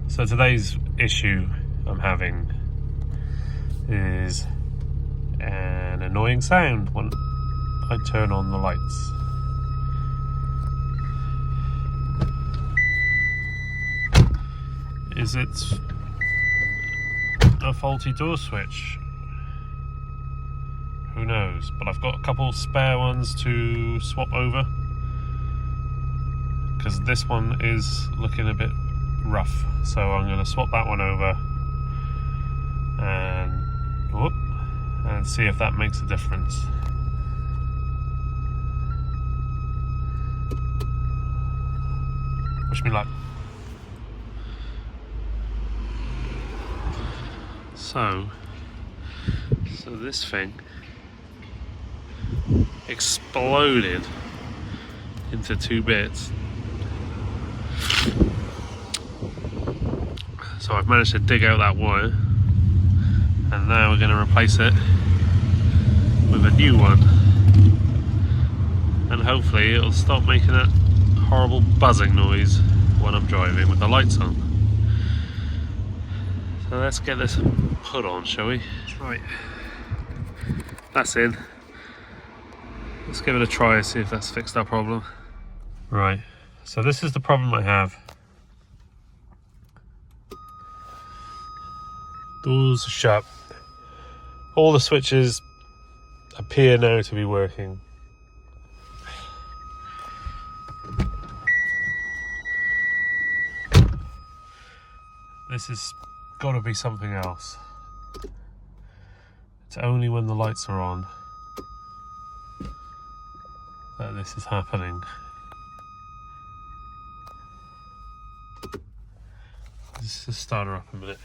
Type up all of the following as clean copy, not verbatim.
So today's issue I'm having is an annoying sound when I turn on the lights. Is it a faulty door switch? Who knows? But I've got a couple spare ones to swap over, because this one is looking a bit rough. So I'm going to swap that one over and see if that makes a difference. Wish me luck. So this thing exploded into two bits. So I've managed to dig out that wire, and now we're going to replace it with a new one, and hopefully it'll stop making that horrible buzzing noise when I'm driving with the lights on. So let's get this put on, shall we? Right, that's in. Let's give it a try and see if that's fixed our problem. Right, so this is the problem I have. Doors are shut. All the switches appear now to be working. This has got to be something else. It's only when the lights are on that this is happening. Let's just start her up a minute.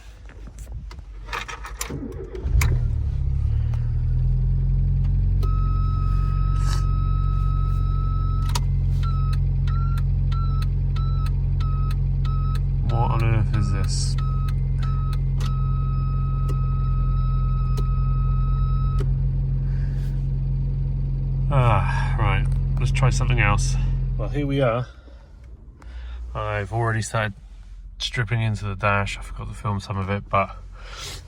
What on earth is this? Right, let's try something else. Well, here we are. I've already started stripping into the dash. I forgot to film some of it, but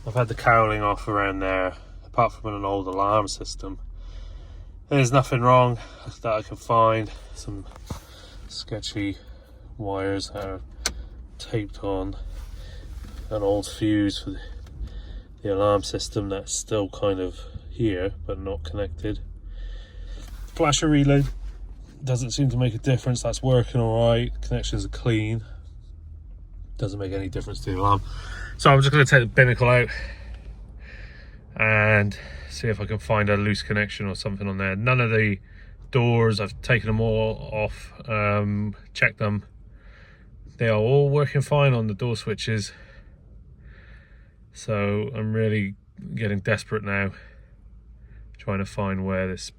I've had the cowling off around there, apart from an old alarm system. There's nothing wrong that I can find. Some sketchy wires that are taped on, an old fuse for the alarm system that's still kind of here but not connected. Flasher relay doesn't seem to make a difference. That's working all right. Connections are clean. Doesn't make any difference to the alarm. So I'm just going to take the binnacle out and see if I can find a loose connection or something on there. None of the doors, I've taken them all off, checked them. They are all working fine on the door switches. So I'm really getting desperate now, trying to find where this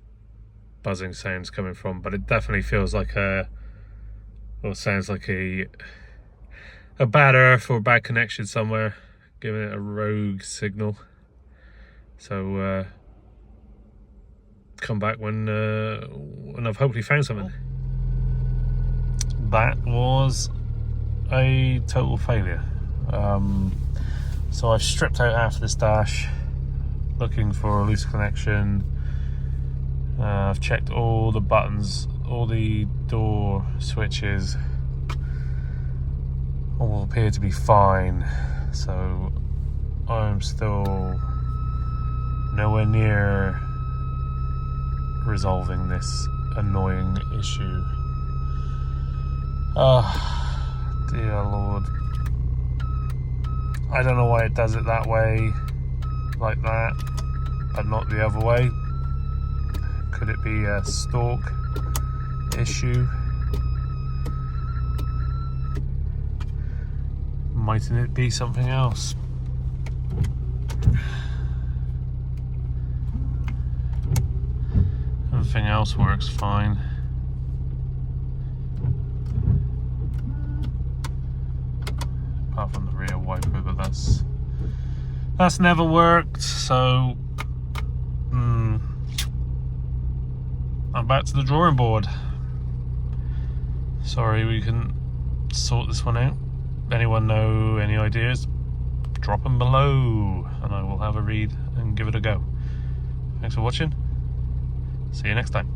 buzzing sound's coming from. But it definitely feels like sounds like a bad earth or a bad connection somewhere, giving it a rogue signal. So come back when I've hopefully found something. That was a total failure. So I've stripped out half this dash looking for a loose connection. I've checked all the buttons, all the door switches, all appear to be fine. So I'm still nowhere near resolving this annoying issue. Oh, dear Lord. I don't know why it does it that way, like that, but not the other way. Could it be a stalk issue? Mightn't it be something else? Everything else works fine. Apart from the rear wiper, but that's never worked, so I'm back to the drawing board. Sorry we couldn't sort this one out. anyone know any ideas, drop them below and I will have a read and give it a go. Thanks for watching. See you next time.